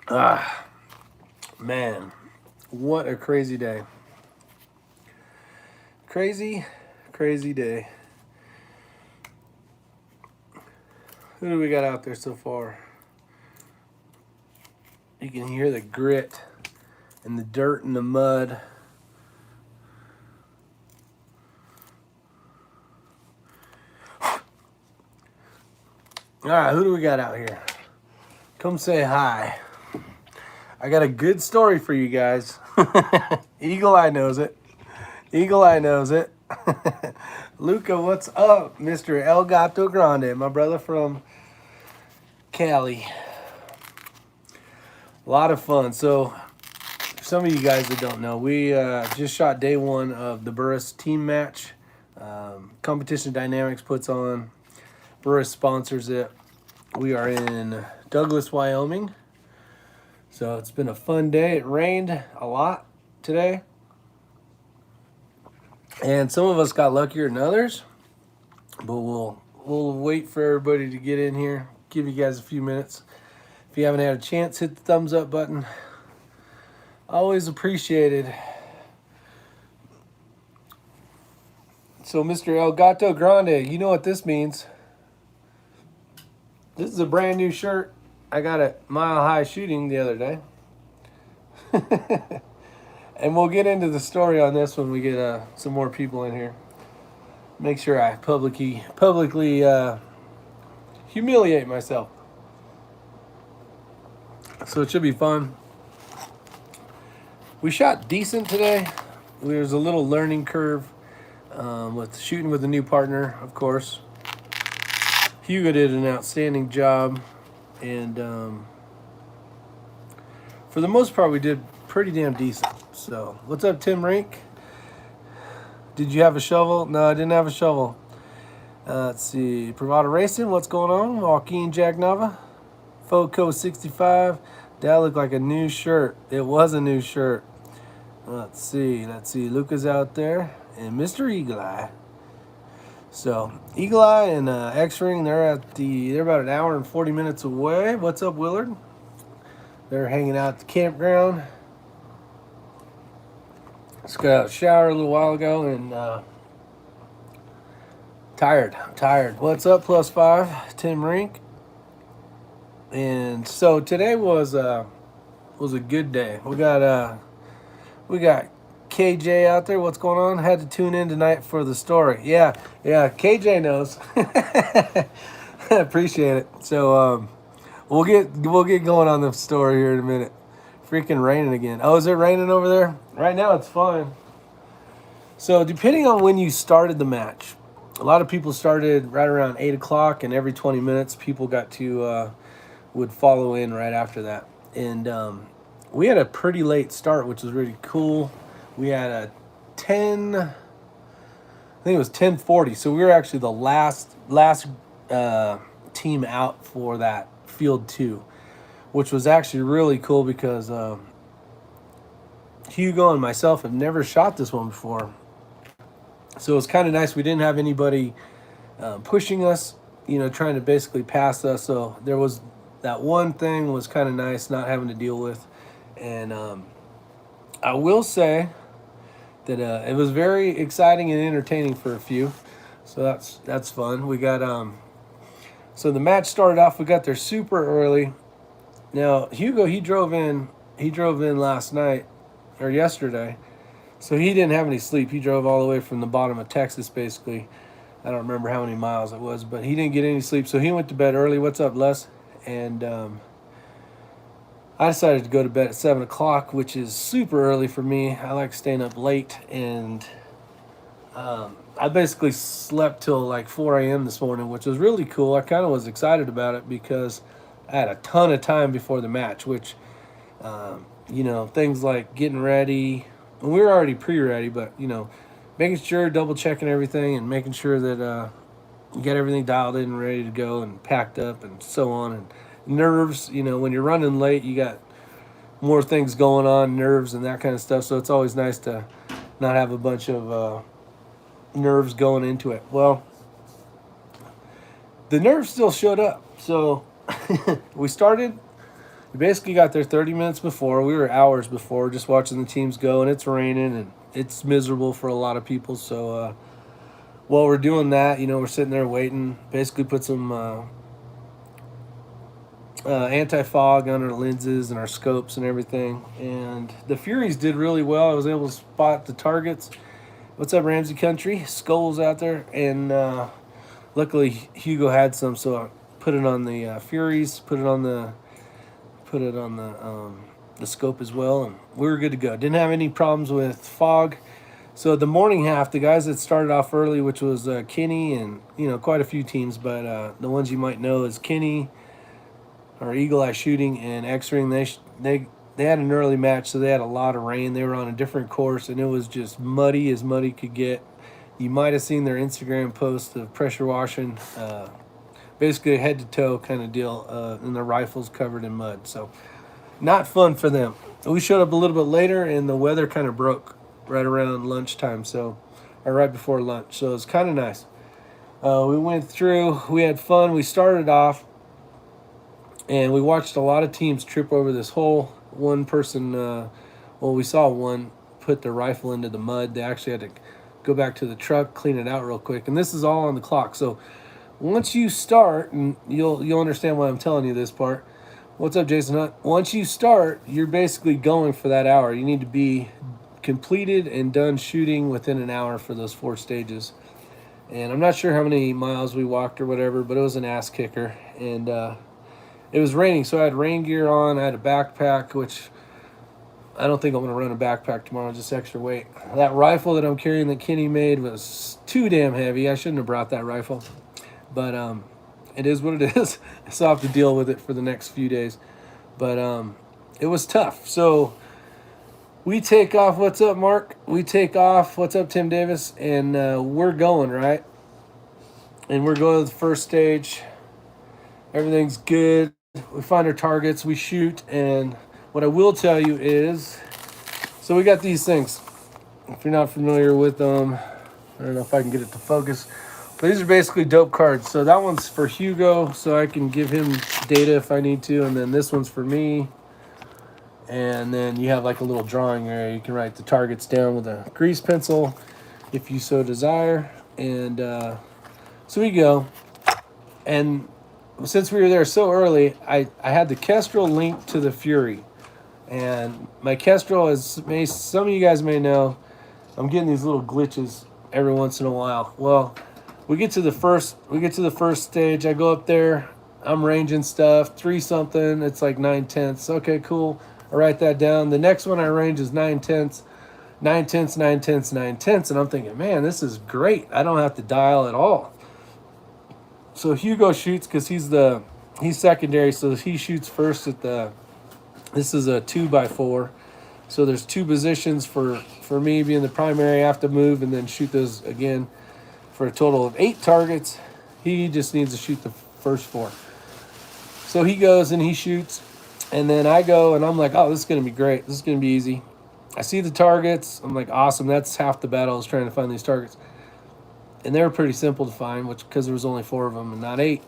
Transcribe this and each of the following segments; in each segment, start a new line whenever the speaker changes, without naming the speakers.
Ah, man, what a crazy day. Crazy, crazy day. Who do we got out there so far? You can hear the grit and the dirt and the mud. All right, who do we got out here? Come say hi. I got a good story for you guys. Eagle Eye knows it. Eagle Eye knows it. Luca, what's up? Mr. El Gato Grande, my brother from Cali. A lot of fun. So, for some of you guys that don't know, we just shot day one of the Burris team match. Competition Dynamics puts on. Burris sponsors it. We are in Douglas, Wyoming. So it's been a fun day. It rained a lot today. And some of us got luckier than others. But we'll wait for everybody to get in here. Give you guys a few minutes. If you haven't had a chance, hit the thumbs up button. Always appreciated. So Mr. El Gato Grande, you know what this means. This is a brand new shirt. I got at Mile High Shooting the other day. And we'll get into the story on this when we get some more people in here. Make sure I publicly humiliate myself. So it should be fun. We shot decent today. There's a little learning curve with shooting with a new partner, of course. Hugo did an outstanding job, and for the most part, we did pretty damn decent. So, what's up, Tim Rink? Did you have a shovel? No, I didn't have a shovel. Let's see. Bravado Racing, what's going on? Joaquin Jack Nava. Foco 65. That looked like a new shirt. It was a new shirt. Let's see. Luca's out there. And Mr. Eagle Eye. So, Eagle Eye and X-Ring, they're about an hour and 40 minutes away. What's up, Willard? They're hanging out at the campground. Just got out of the shower a little while ago and tired. I'm tired. What's up, +5? Tim Rink. And so today was a good day. We got KJ out there. What's going on? Had to tune in tonight for the story. Yeah. KJ knows. Appreciate it. So we'll get going on the story here in a minute. Freaking raining again. Oh, is it raining over there? Right now it's fine. So depending on when you started the match, a lot of people started right around 8 o'clock, and every 20 minutes people got to would follow in right after that. And we had a pretty late start, which was really cool. We had a 10, I think it was 10:40. So we were actually the last team out for that field 2, which was actually really cool because Hugo and myself have never shot this one before. So it was kind of nice. We didn't have anybody pushing us, trying to basically pass us. So there was that one thing was kind of nice not having to deal with. And I will say that it was very exciting and entertaining for a few. So that's fun. We got so the match started off. We got there super early. Now Hugo, he drove in last night or yesterday, so he didn't have any sleep. He drove all the way from the bottom of Texas, basically. I don't remember how many miles it was, but he didn't get any sleep, so he went to bed early. What's up, Les? And I decided to go to bed at 7 o'clock, which is super early for me. I like staying up late, and I basically slept till like 4 a.m. this morning, which was really cool. I kind of was excited about it because I had a ton of time before the match, which, things like getting ready. And we were already pre-ready, but, making sure, double-checking everything and making sure that you got everything dialed in and ready to go and packed up and so on. And nerves, when you're running late, you got more things going on, nerves and that kind of stuff. So it's always nice to not have a bunch of nerves going into it. Well, the nerves still showed up. So we started, we basically got there 30 minutes before. We were hours before, just watching the teams go, and it's raining and it's miserable for a lot of people. So while we're doing that, we're sitting there waiting. Basically, put some anti-fog on our lenses and our scopes and everything. And the Furies did really well. I was able to spot the targets. What's up, Ramsey Country? Skulls out there, and luckily Hugo had some, so I put it on the Furies, put it on the scope as well, and we were good to go. Didn't have any problems with fog. So the morning half, the guys that started off early, which was Kenny and quite a few teams, but the ones you might know is Kenny, or Eagle Eye Shooting, and X-Ring. They had an early match, so they had a lot of rain. They were on a different course, and it was just muddy as muddy could get. You might have seen their Instagram post of pressure washing, basically a head-to-toe kind of deal, and their rifles covered in mud. So not fun for them. We showed up a little bit later, and the weather kind of broke right around lunchtime, or right before lunch. So it was kind of nice. We went through. We had fun. We started off, and we watched a lot of teams trip over this hole. One person, we saw one put their rifle into the mud. They actually had to go back to the truck, clean it out real quick. And this is all on the clock. So once you start, and you'll understand why I'm telling you this part. What's up, Jason Hunt? Once you start, you're basically going for that hour. You need to be completed and done shooting within an hour for those 4 stages. And I'm not sure how many miles we walked or whatever, but it was an ass kicker. And it was raining, so I had rain gear on. I had a backpack, which I don't think I'm going to run a backpack tomorrow, just extra weight. That rifle that I'm carrying that Kenny made was too damn heavy. I shouldn't have brought that rifle. But it is what it is. I still have to deal with it for the next few days. But it was tough. So we take off. What's up, Mark? We take off. What's up, Tim Davis? And we're going, right? And we're going to the first stage. Everything's good. We find our targets. We shoot. And what I will tell you is, so we got these things. If you're not familiar with them, I don't know if I can get it to focus. But these are basically dope cards. So that one's for Hugo, so I can give him data if I need to. And then this one's for me. And then you have like a little drawing area. You can write the targets down with a grease pencil if you so desire. And so we go. And since we were there so early, I had the Kestrel linked to the Fury. And my Kestrel, as some of you guys may know, I'm getting these little glitches every once in a while. Well, we get to the first stage. I go up there. I'm ranging stuff, 3-something. It's like 9/10. Okay, cool. I write that down. The next one I range is 9/10, 9/10, 9/10, 9/10. And I'm thinking, man, this is great. I don't have to dial at all. So Hugo shoots because he's secondary, so he shoots first at this is a 2x4. So there's 2 positions for me being the primary. I have to move and then shoot those again for a total of 8 targets. He just needs to shoot the first 4. So he goes and he shoots, and then I go and I'm like, oh, this is going to be great. This is going to be easy. I see the targets. I'm like, awesome. That's half the battle, is trying to find these targets. And they were pretty simple to find, because there was only 4 of them and not 8.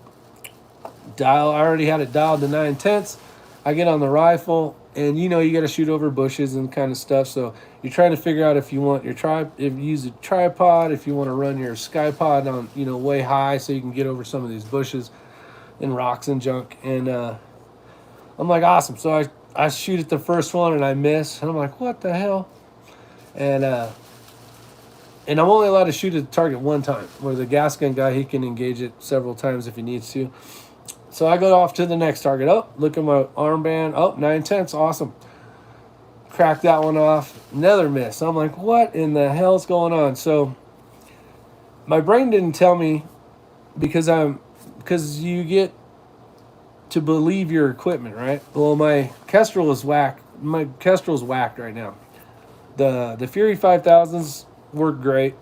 I already had it dialed to 9/10. I get on the rifle, and you got to shoot over bushes and kind of stuff. So you're trying to figure out if you want if you use a tripod, if you want to run your SkyPod on way high so you can get over some of these bushes and rocks and junk. And I'm like, awesome. So I shoot at the first one and I miss, and I'm like, what the hell? And I'm only allowed to shoot at the target one time. Where the gas gun guy, he can engage it several times if he needs to. So I go off to the next target. Oh, look at my armband. Oh, 9/10. Awesome. Crack that one off. Another miss. I'm like, what in the hell's going on? So my brain didn't tell me, because you get to believe your equipment, right? Well, my Kestrel is whacked. My Kestrel's whacked right now. The Fury 5000s worked great.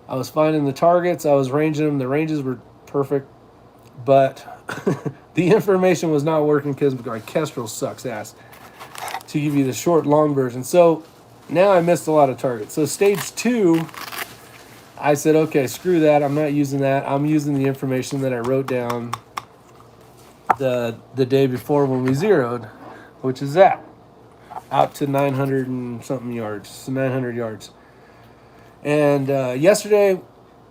I was finding the targets. I was ranging them. The ranges were perfect. But the information was not working because my Kestrel sucks ass, to give you the short, long version. So now I missed a lot of targets. So stage 2, I said, okay, screw that. I'm not using that. I'm using the information that I wrote down the day before when we zeroed, which is that out to 900 and something yards, so 900 yards. And yesterday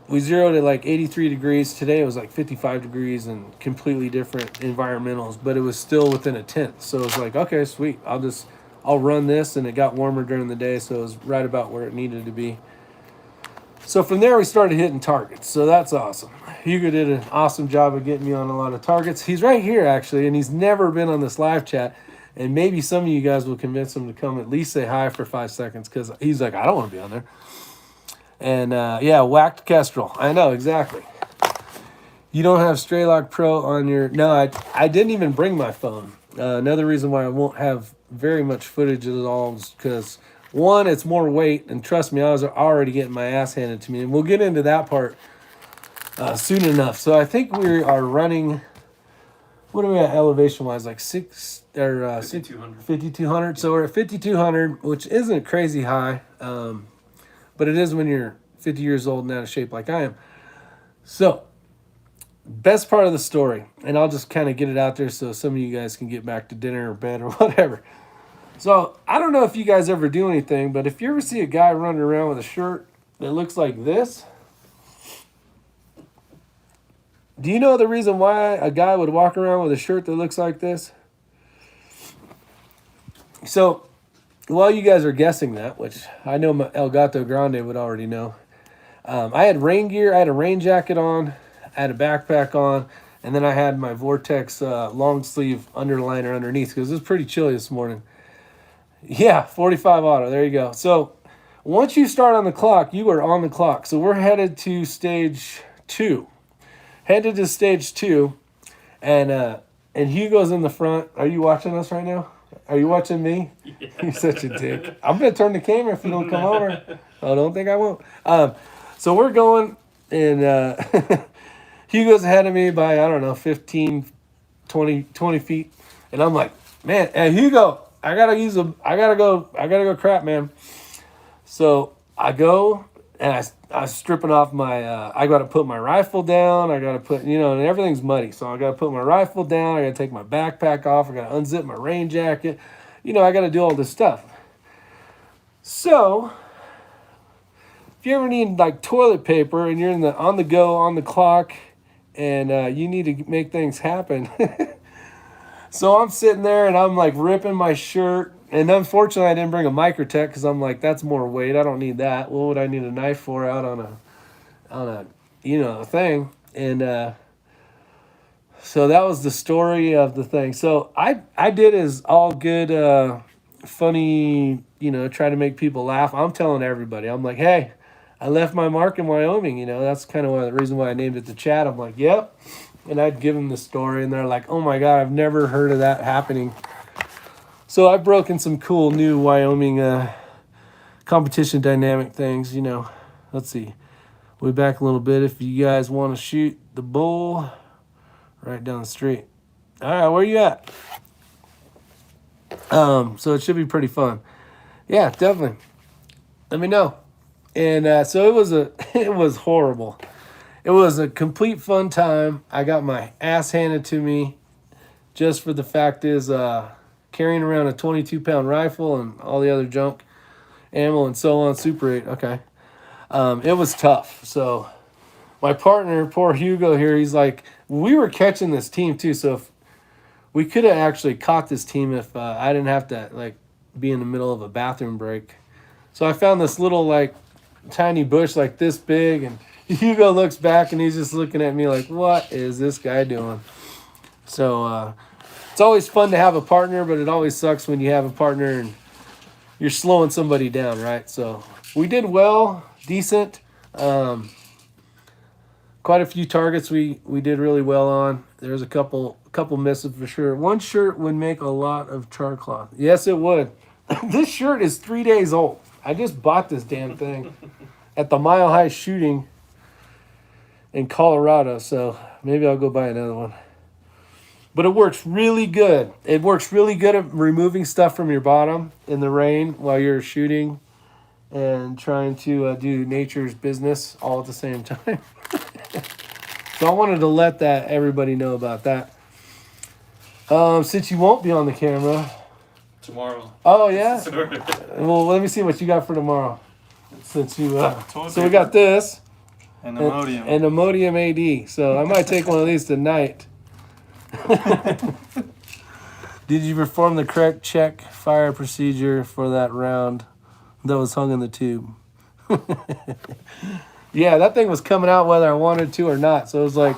we zeroed at like 83 degrees. Today it was like 55 degrees and completely different environmentals, but it was still within a tent. So it was like, okay, sweet. I'll run this, and it got warmer during the day, so it was right about where it needed to be. So from there we started hitting targets. So that's awesome. Hugo did an awesome job of getting me on a lot of targets. He's right here actually, and he's never been on this live chat. And maybe some of you guys will convince him to come at least say hi for 5 seconds, because he's like, I don't want to be on there. And yeah, whacked Kestrel. I know, exactly. You don't have Straylock Pro on your... No, I didn't even bring my phone. Another reason why I won't have very much footage at all is because, one, it's more weight. And trust me, I was already getting my ass handed to me. And we'll get into that part soon enough. So I think we are running... What are we at elevation-wise? Like 5,200. So we're at 5,200, which isn't crazy high. But it is when you're 50 years old and out of shape like I am. So, best part of the story, and I'll just kind of get it out there so some of you guys can get back to dinner or bed or whatever. So, I don't know if you guys ever do anything, but if you ever see a guy running around with a shirt that looks like this, do you know the reason why a guy would walk around with a shirt that looks like this? So, while you guys are guessing that, which I know El Gato Grande would already know, I had rain gear, I had a rain jacket on, I had a backpack on, and then I had my Vortex long sleeve underliner underneath because it was pretty chilly this morning. Yeah, 45 auto, there you go. So, once you start on the clock, you are on the clock. So, we're headed to stage 2. Headed to stage 2, and Hugo's in the front. Are you watching us right now? Are you watching me? Yeah. You're such a dick. I'm going to turn the camera if you don't come over. I don't think I won't. So we're going, and Hugo's ahead of me by, I don't know, 15, 20 feet. And I'm like, man, hey, Hugo, I gotta go crap, man. So I go, and I was stripping off my, I got to put my rifle down. I got to put, and everything's muddy. So I got to put my rifle down. I got to take my backpack off. I got to unzip my rain jacket. I got to do all this stuff. So if you ever need like toilet paper and you're on the go, on the clock, and you need to make things happen. So I'm sitting there and I'm like ripping my shirt. And unfortunately, I didn't bring a Microtech because I'm like, that's more weight. I don't need that. What would I need a knife for out on a thing? And so that was the story of the thing. So I did as all good, funny, try to make people laugh. I'm telling everybody. I'm like, hey, I left my mark in Wyoming. That's kind of the reason why I named it the chat. I'm like, yep. And I'd give them the story, and they're like, oh my God, I've never heard of that happening. So I've broken some cool new Wyoming competition dynamic things, Let's see. Way back a little bit if you guys want to shoot the bull right down the street. All right, where you at? So it should be pretty fun. Yeah, definitely. Let me know. And so it was horrible. It was a complete fun time. I got my ass handed to me just for the fact is carrying around a 22-pound rifle and all the other junk, ammo and so on, Super 8, okay. It was tough. So my partner, poor Hugo here, he's like, we were catching this team too, so if we could have actually caught this team if I didn't have to be in the middle of a bathroom break. So I found this little tiny bush like this big, and Hugo looks back and he's just looking at me like, what is this guy doing? So it's always fun to have a partner, but it always sucks when you have a partner and you're slowing somebody down, right? So we did well, decent. Quite a few targets we did really well on. There's a couple misses for sure. One shirt would make a lot of char cloth. Yes, it would. This shirt is 3 days old. I just bought this damn thing at the Mile High shooting in Colorado, so maybe I'll go buy another one. But it works really good. It works really good at removing stuff from your bottom in the rain while you're shooting and trying to do nature's business all at the same time. So I wanted to let everybody know about that. Since you won't be on the camera.
Tomorrow.
Oh, yeah? Well, let me see what you got for tomorrow. Since you, so we got this.
And Imodium.
And Imodium AD. So I might take one of these tonight. Did you perform the correct check fire procedure for that round that was hung in the tube? Yeah, that thing was coming out whether I wanted to or not. So it was like,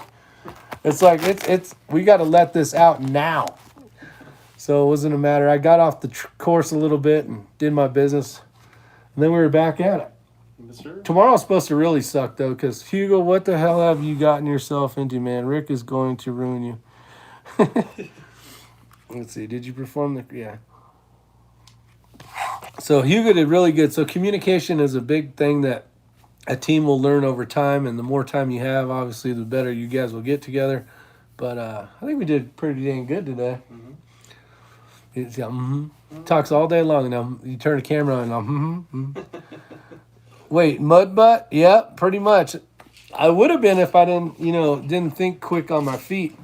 it's we got to let this out now. So it wasn't a matter. I got off the course a little bit and did my business. And then we were back at it.
Yes, sir.
Tomorrow's supposed to really suck, though, because, Hugo, what the hell have you gotten yourself into, man? Rick is going to ruin you. Let's see. Did you perform the... Yeah. So Hugo did really good. So communication is a big thing that a team will learn over time, and the more time you have, obviously, the better you guys will get together. But I think we did pretty dang good today.
Mm-hmm.
It's, talks all day long. Now you turn the camera on. And Wait, mud butt? Yep, pretty much. I would have been if I didn't think quick on my feet.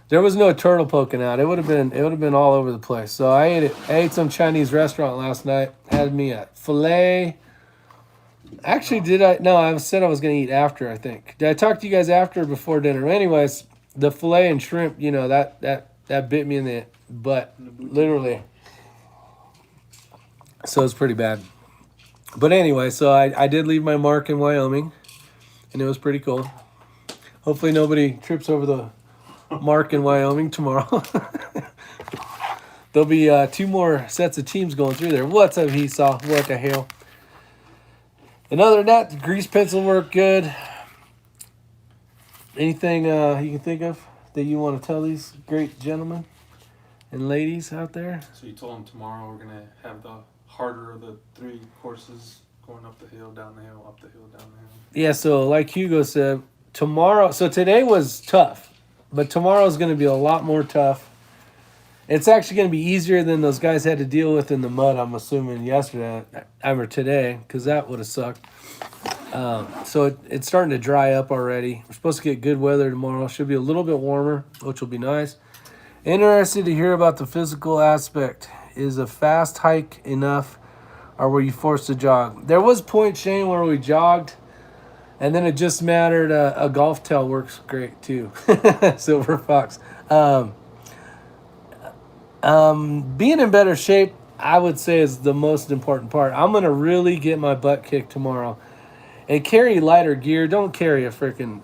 There was no turtle poking out. It would have been all over the place. So I ate some Chinese restaurant last night. Had me a filet. Actually, did I? No, I said I was going to eat after, I think. Did I talk to you guys after or before dinner? Anyways, the filet and shrimp, that bit me in the butt, literally. So it's pretty bad. But anyway, so I did leave my mark in Wyoming, and it was pretty cool. Hopefully nobody trips over the mark in Wyoming tomorrow. There'll be 2 more sets of teams going through there. What's up, Esau? What the hell? And other than that, the grease pencil worked good. Anything you can think of that you want to tell these great gentlemen and ladies out there?
So you told them tomorrow we're going to have the harder of the 3 courses, going up the hill, down the hill, up the hill, down the hill.
Yeah, so like Hugo said, tomorrow, so today was tough, but tomorrow is going to be a lot more tough. It's actually going to be easier than those guys had to deal with in the mud, I'm assuming, yesterday, or today, because that would have sucked. So it's starting to dry up already. We're supposed to get good weather tomorrow. Should be a little bit warmer, which will be nice. Interested to hear about the physical aspect. Is a fast hike enough, or were you forced to jog? There was Point Shane where we jogged, and then it just mattered. A golf tail works great too. Silver Fox. Being in better shape, I would say, is the most important part. I'm going to really get my butt kicked tomorrow. And carry lighter gear. Don't carry a freaking...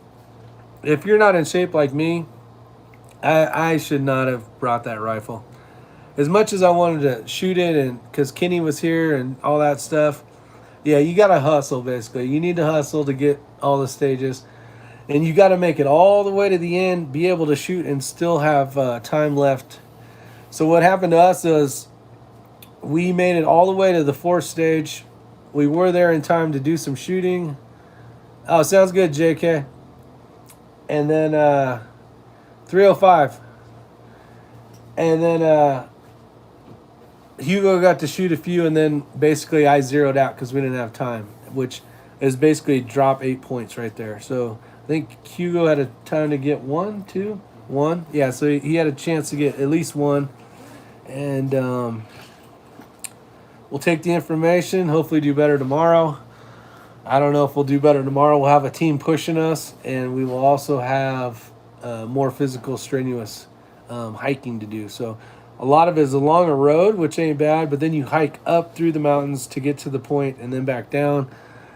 If you're not in shape like me, I should not have brought that rifle. As much as I wanted to shoot it, and because Kenny was here and all that stuff, yeah, you got to hustle, basically. You need to hustle to get all the stages. And you got to make it all the way to the end, be able to shoot, and still have time left. So what happened to us is we made it all the way to the 4th stage. We were there in time to do some shooting. Oh, sounds good, JK. And then 305. And then Hugo got to shoot a few, and then basically I zeroed out because we didn't have time, which is basically drop 8 points right there. So I think Hugo had a time to get 1, 2, 1. Yeah, so he had a chance to get at least 1. And we'll take the information, hopefully do better tomorrow. I don't know if we'll do better tomorrow. We'll have a team pushing us, and we will also have more physical, strenuous hiking to do. So a lot of it is along a road, which ain't bad, but then you hike up through the mountains to get to the point and then back down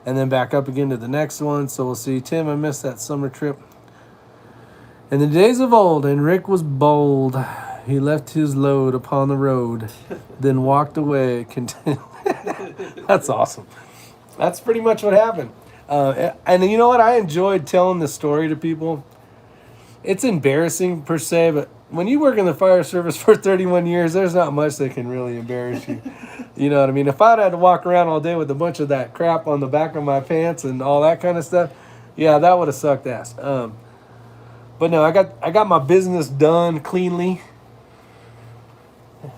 and then back up again to the next one. So we'll see. Tim, I missed that summer trip. In the days of old, and Rick was bold. He left his load upon the road, then walked away. That's awesome. That's pretty much what happened. And you know what? I enjoyed telling the story to people. It's embarrassing per se, but when you work in the fire service for 31 years, there's not much that can really embarrass you. You know what I mean? If I'd had to walk around all day with a bunch of that crap on the back of my pants and all that kind of stuff, yeah, that would have sucked ass. But no, I got my business done cleanly.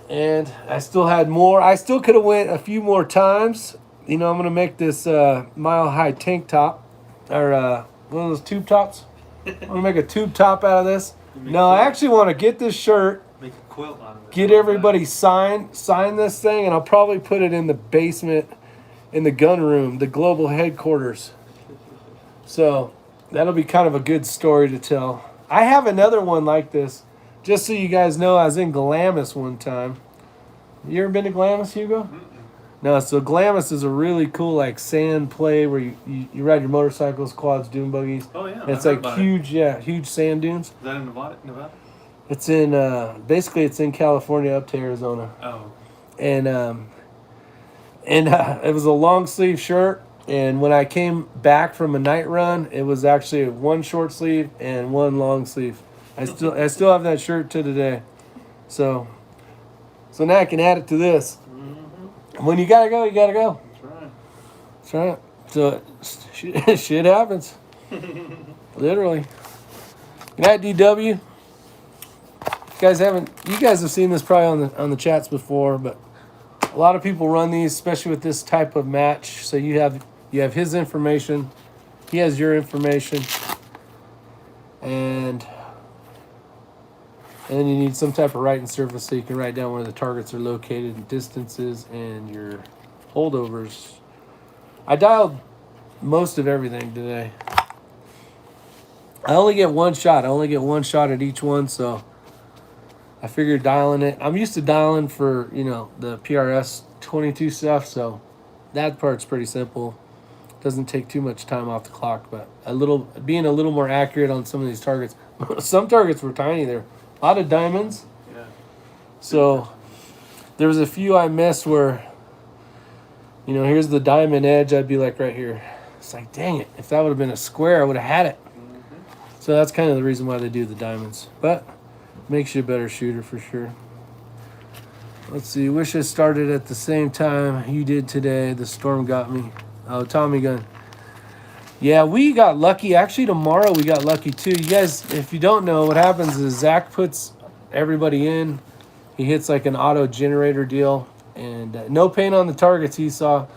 And I still had more. I still could have went a few more times. You know, I'm going to make this mile-high tank top. Or one of those tube tops. I'm going to make a tube top out of this. No, I actually want to get this shirt,
make a quilt out of it.
get everybody sign this thing, and I'll probably put it in the basement in the gun room, the global headquarters. So that'll be kind of a good story to tell. I have another one like this. Just so you guys know, I was in Glamis one time. You ever been to Glamis, Hugo?
Mm-mm.
No, so Glamis is a really cool like sand play where you ride your motorcycles, quads, dune buggies.
Oh yeah.
And it's like huge, huge sand dunes.
Is that in Nevada?
It's in basically it's in California up to Arizona.
Oh.
And it was a long sleeve shirt. And when I came back from a night run, it was actually one short sleeve and one long sleeve. I still have that shirt to today. So now I can add it to this.
Mm-hmm.
When you gotta go, you gotta go.
That's right.
That's right. So shit happens. Literally. Good night, DW. You guys have seen this probably on the chats before, but a lot of people run these, especially with this type of match. So you have his information, he has your information, and then you need some type of writing surface so you can write down where the targets are located and distances and your holdovers. I dialed most of everything today. I only get one shot. At each one, so I figured dialing it. I'm used to dialing for, the PRS 22 stuff, so that part's pretty simple. Doesn't take too much time off the clock, but being a little more accurate on some of these targets. Some targets were tiny there. A lot of diamonds.
Yeah.
So there was a few I missed where, here's the diamond edge. I'd be like right here. It's like, dang it. If that would have been a square, I would have had it.
Mm-hmm.
So that's kind of the reason why they do the diamonds. But makes you a better shooter for sure. Let's see. Wish I started at the same time you did today. The storm got me. Oh, Tommy gun. Yeah, we got lucky. Actually, tomorrow we got lucky too. You guys, if you don't know, what happens is Zach puts everybody in. He hits like an auto generator deal. And no paint on the targets he saw.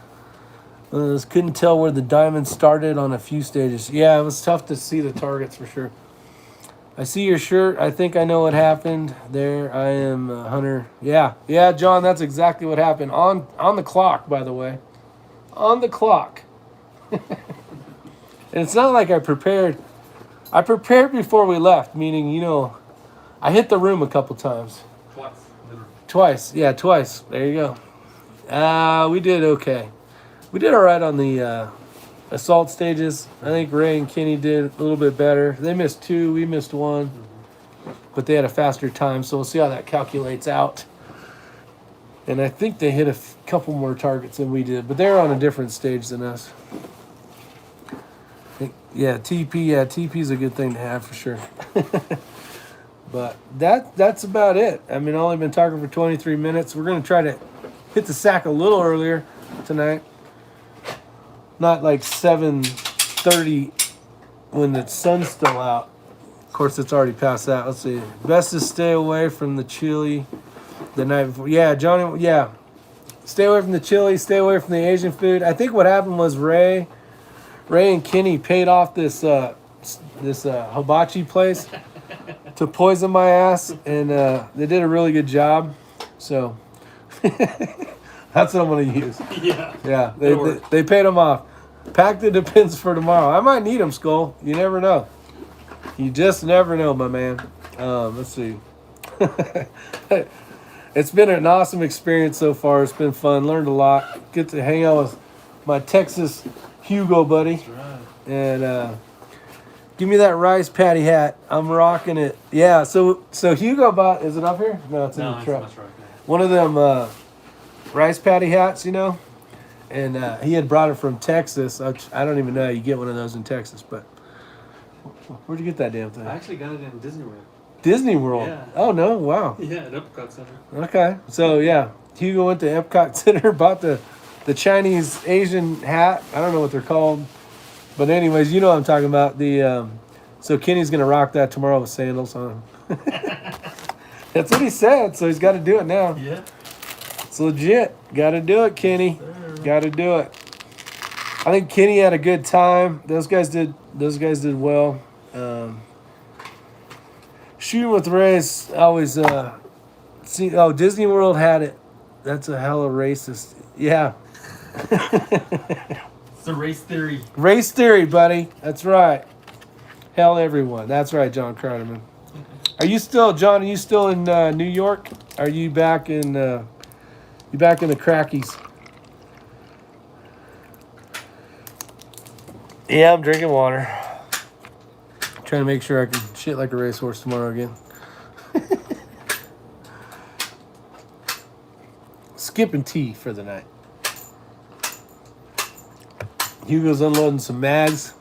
Couldn't tell where the diamond started on a few stages. Yeah, it was tough to see the targets for sure. I see your shirt. I think I know what happened. There, I am Hunter. Yeah, John, that's exactly what happened. On the clock, by the way. On the clock. And it's not like I prepared. I prepared before we left, meaning, I hit the room a couple times. Twice. Yeah, twice. There you go. We did okay. We did all right on the assault stages. I think Ray and Kenny did a little bit better. They missed 2. We missed 1. But they had a faster time, so we'll see how that calculates out. And I think they hit a couple more targets than we did, but they're on a different stage than us. Yeah, TP. Yeah, TP is a good thing to have for sure. But that's about it. I mean, I've only been talking for 23 minutes. We're going to try to hit the sack a little earlier tonight. Not like 7:30 when the sun's still out. Of course, it's already past that. Let's see. Best to stay away from the chili the night before. Yeah, Johnny, yeah. Stay away from the chili. Stay away from the Asian food. I think what happened was Ray and Kenny paid off this hibachi place to poison my ass, and they did a really good job. So that's what I'm going to use. Yeah. They paid them off. Pack the depends for tomorrow. I might need them, Skull. You never know. You just never know, my man. Let's see. It's been an awesome experience so far. It's been fun. Learned a lot. Get to hang out with my Texas Hugo buddy.
That's right.
And give me that rice patty hat. I'm rocking it. Yeah, so Hugo bought, is it up here? No, it's in the truck.
That's right.
One of them rice patty hats, and he had brought it from Texas. I don't even know how you get one of those in Texas, but where'd you get that damn thing?
I actually got it in Disney World.
Disney World?
Yeah.
Oh, no? Wow.
Yeah, at Epcot Center.
Okay. So, yeah, Hugo went to Epcot Center, bought the Chinese Asian hat. I don't know what they're called. But anyways, you know what I'm talking about. So Kenny's going to rock that tomorrow with sandals on. That's what he said, so he's got to do it now.
Yeah.
It's legit. Got to do it, Kenny. Got to do it. I think Kenny had a good time. Those guys did well. Shooting with race, always, see, oh, Disney World had it. That's a hella racist. Yeah.
It's the race theory.
Race theory, buddy. That's right. Hell, everyone. That's right, John Carterman. Are you still, John? Are you still in New York? Are you back in? You back in the crackies? Yeah, I'm drinking water. Trying to make sure I can shit like a racehorse tomorrow again. Skipping tea for the night. Hugo's unloading some mags.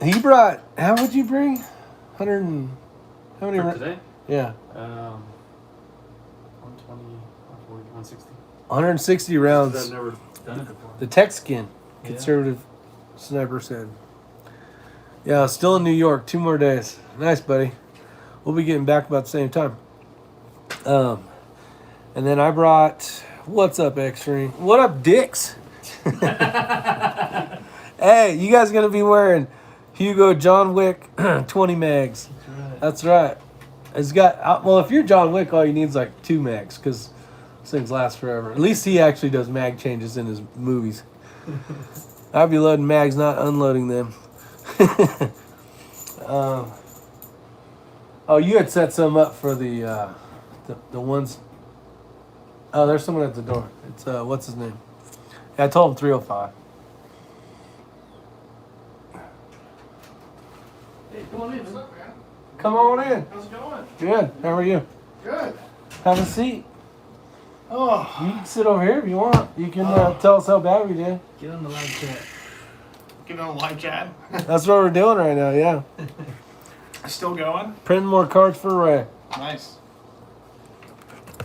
He brought, how would you bring? 100 and, how many?
For today?
Yeah.
120, 140, 160.
160 rounds.
I've never done it before.
The Texican, conservative sniper said. Yeah, still in New York. 2 more days. Nice, buddy. We'll be getting back about the same time. And then I brought, what's up, X-Ring? What up, dicks? Hey, you guys going to be wearing Hugo John Wick 20 mags. That's right. It's got, well, if you're John Wick, all you need is like 2 mags because those things last forever. At least he actually does mag changes in his movies. I'd be loading mags, not unloading them. Oh, you had set some up for the ones. Oh, there's someone at the door. It's what's his name? Yeah, I told him 305.
Hey, come on in.
What's up, man?
Come on in.
How's it going?
Good. How are you?
Good.
Have a seat.
Oh,
You can sit over here if you want. You can tell us how bad we did.
Get on the live chat.
getting on a live chat.
That's what we're doing right now. Yeah,
Still going?
printing more cards for Ray.
Nice.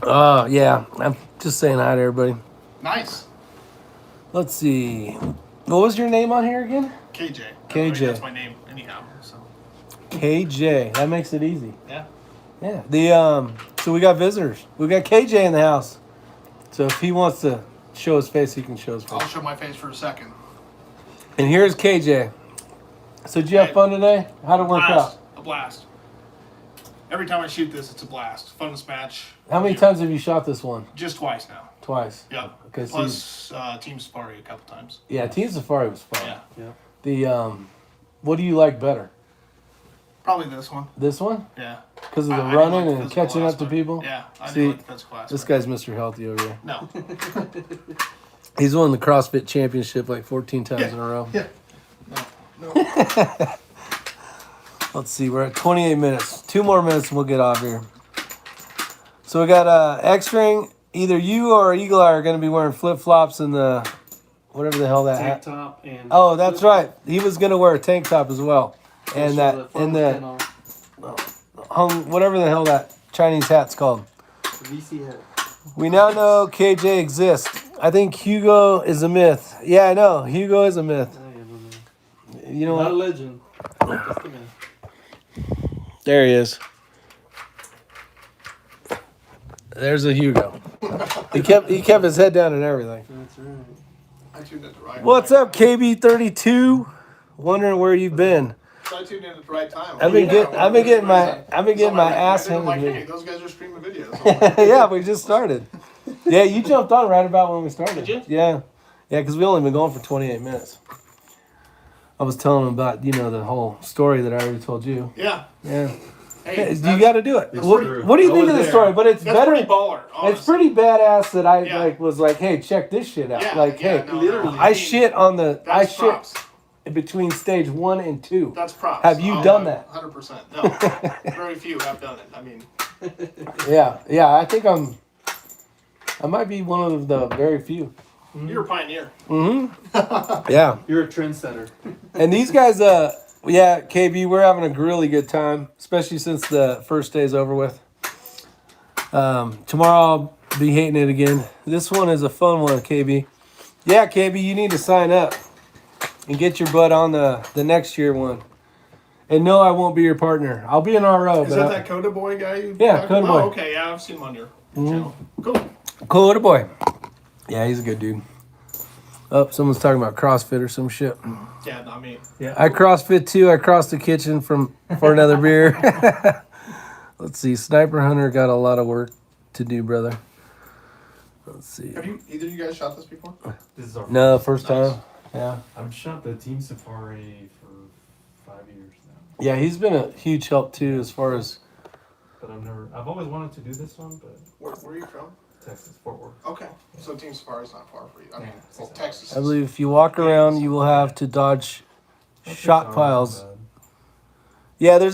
Yeah. I'm just saying hi to everybody.
Nice.
Let's see. What was your name on here again?
KJ.
KJ.
That's my name anyhow. So
KJ. That makes it easy.
yeah.
Yeah. So we got visitors. We got KJ in the house. So if he wants to show his face, he can show his face.
I'll show my face for a second.
And here's KJ. So did you have
Hey.
fun today? How'd it work out?
A blast. Every time I shoot this, it's a blast. Funnest match.
How many times have you shot this one?
Just twice now.
Twice.
Yeah.
Okay, so
Plus Team Safari a couple times.
yeah, Team Safari was fun.
Yeah.
Yeah.
The what do you like better?
Probably this one.
This one?
Yeah.
Because of the
I
running
like the
and
physical
catching up to
aspect.
people?
Yeah. I
See,
do like the physical aspect.
This guy's Mr. Healthy over here.
No.
He's won the CrossFit Championship like 14 times
Yeah.
in a row.
Yeah. No.
Let's see, we're at 28 minutes. 2 more minutes and we'll get off here. So we got X-String. Either you or Eagle Eye are going to be wearing flip-flops and the whatever the hell that
Tank
hat.
top and.
Oh, that's right. He was going to wear a tank top as well. And that and the hung whatever the hell that Chinese hat's called.
VC hat.
We now know KJ exists. I think Hugo is a myth. Yeah, I know. Hugo is a myth. You know
Not a
what?
legend. Just a man.
There he is. There's a Hugo. He kept his head down and everything.
That's right.
I tuned in at the right
What's
time.
up, KB32? Wondering where you've been.
So I tuned in at the right time.
I've been getting my ass
handed.
handed
Like,
to me.
hey, those guys are streaming videos. I'm like,
Yeah, we just started. Yeah, you jumped on right about when we started.
Did you?
Yeah, because we only been going for 28 minutes. I was telling him about the whole story that I already told you.
yeah.
Yeah,
Hey,
you got to do it.
It's
What,
true.
what do you
I
think
was
of the
there.
story? But it's
that's
better.
pretty baller. Honestly.
It's pretty badass that I
Yeah.
was like, hey, check this shit out.
Yeah,
like,
yeah,
hey,
no,
literally.
I shit on the. I
That's
shit
props.
between stage 1 and 2.
That's props.
Have you done that?
100%. No. Very few have done it. I mean,
Yeah. I think I might be one of the very few.
you're a pioneer.
Mm-hmm. Yeah.
You're a trendsetter.
And these guys, yeah, KB, we're having a really good time, especially since the first day's over with. Tomorrow I'll be hating it again. This one is a fun one, KB. Yeah, KB, you need to sign up and get your butt on the next year one. And no, I won't be your partner. I'll be an RO.
Is
but
that Coda Boy guy?
Yeah, Coda Boy.
Oh, okay. Yeah, I've seen him on your channel. Cool.
Cool little boy. Yeah, he's a good dude. Oh, someone's talking about CrossFit or some shit.
Yeah, not me.
I CrossFit too. I crossed the kitchen for another beer. Let's see. Sniper Hunter got a lot of work to do, brother. Let's see.
Have you either of you guys shot this before?
This is our
No, first time. Yeah.
I've shot the Team Safari for 5 years now,
Yeah, he's been a huge help too as far as.
but I've always wanted to do this one, but
Where are you from?
Texas, Fort Worth.
Okay, so Team Safari's not far for you. I mean, well, Texas.
I believe if you walk around, you will have to dodge shot piles. Yeah, there's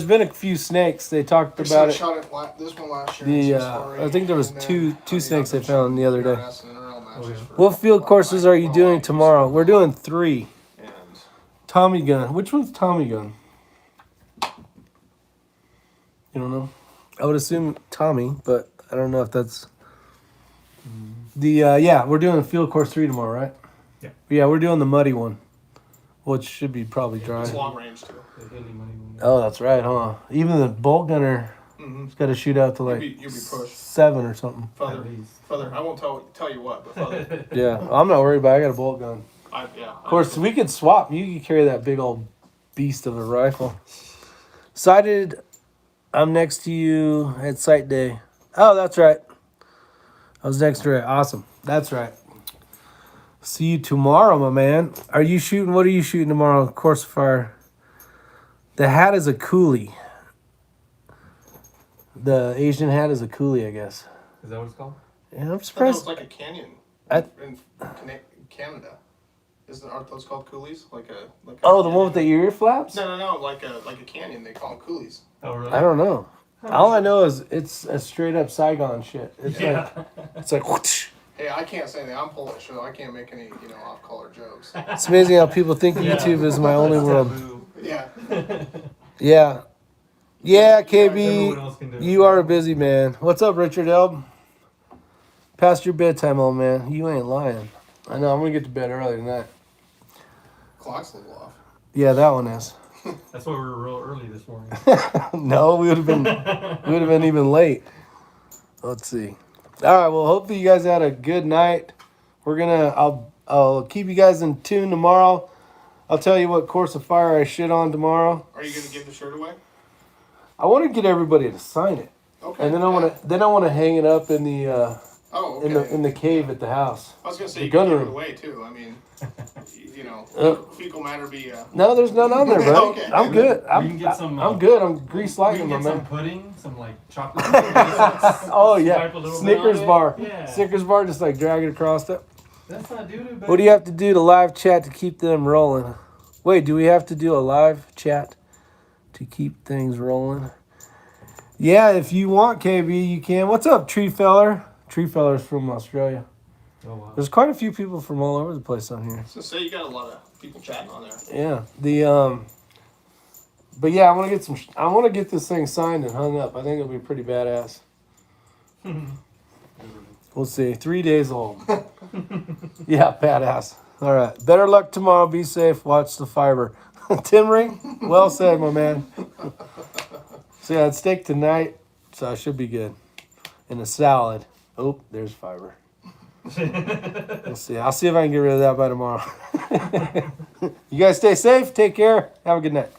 been a few snakes. They talked about it.
Shot at this one last year.
I think there was two snakes they found the other day.
yeah.
What field courses are you doing tomorrow? We're doing 3. Tommy gun. Which one's Tommy gun? You don't know? I would assume Tommy, but I don't know if that's we're doing field course 3 tomorrow, right?
Yeah.
Yeah, we're doing the muddy one, which should be probably dry.
It's long range too.
The Hilly Money one.
Oh, that's right, huh? Even the bolt gunner has got to shoot out to like
You'll be pushed.
7 or something.
Further, further. I won't tell you what, but further.
Yeah, I'm not worried about it. I got a bolt gun. Of course, we could swap. You could carry that big old beast of a rifle. Sighted, I'm next to you at sight day. Oh, that's right. I was next to it. Awesome. That's right. See you tomorrow, my man. Are you shooting? What are you shooting tomorrow? Course of fire. The hat is a coolie. The Asian hat is a coolie, I guess.
Is that what it's called?
Yeah, I'm
I thought it
surprised.
was like a canyon
I-
in Canada. Aren't those called coolies?
Oh, the one with the ear flaps?
No, like a canyon. They call them coolies.
Oh, really?
I don't know. All I know is it's a straight up Saigon shit. It's
Yeah.
it's like whoosh.
Hey, I can't say that. I'm Polish, so I can't make any off-color jokes.
It's amazing how people think YouTube is my only world.
Taboo.
Yeah.
Yeah. Yeah,
Everyone
KB,
else can do it.
you are a busy man. What's up, Richard Elb? Past your bedtime, old man. You ain't lying. I know, I'm gonna get to bed early tonight.
Clock's a little off.
Yeah, that one is.
That's why we were real early this morning.
No, we would have been even late. Let's see. All right, well, hopefully you guys had a good night. I'll keep you guys in tune tomorrow. I'll tell you what course of fire I shit on tomorrow.
Are you gonna give the shirt away?
I want to get everybody to sign it,
Okay.
and then I want to hang it up in the
Oh, okay.
in the cave at the house.
I was gonna say
the
you can
gun
give it
room.
away too. I mean, fecal matter be.
No, there's none on there, bro.
Okay.
I'm good.
We can get some,
I'm good. I'm grease
We
lightning,
can
my
get some
man.
pudding, some like chocolate.
Oh yeah,
Swipe a little bit
Snickers
on it.
bar.
Yeah.
Snickers bar, just like drag it across it.
That's not doo-doo, baby.
What do you have to do to live chat to keep them rolling? Wait, do we have to do a live chat to keep things rolling? Yeah, if you want, KB, you can. What's up, Tree Feller? Tree Feller's from Australia.
Oh, wow.
There's quite a few people from all over the place on here.
So say you got a lot of people chatting on there.
Yeah, but yeah, I want to get this thing signed and hung up. I think it'll be pretty badass. We'll see. 3 days old. Yeah, badass. All right. Better luck tomorrow. Be safe. Watch the fiber. Tim Ring, well said, my man. So yeah, it's steak tonight, so I should be good. And a salad. Oh, there's fiber. We'll see. I'll see if I can get rid of that by tomorrow. You guys stay safe. Take care. Have a good night.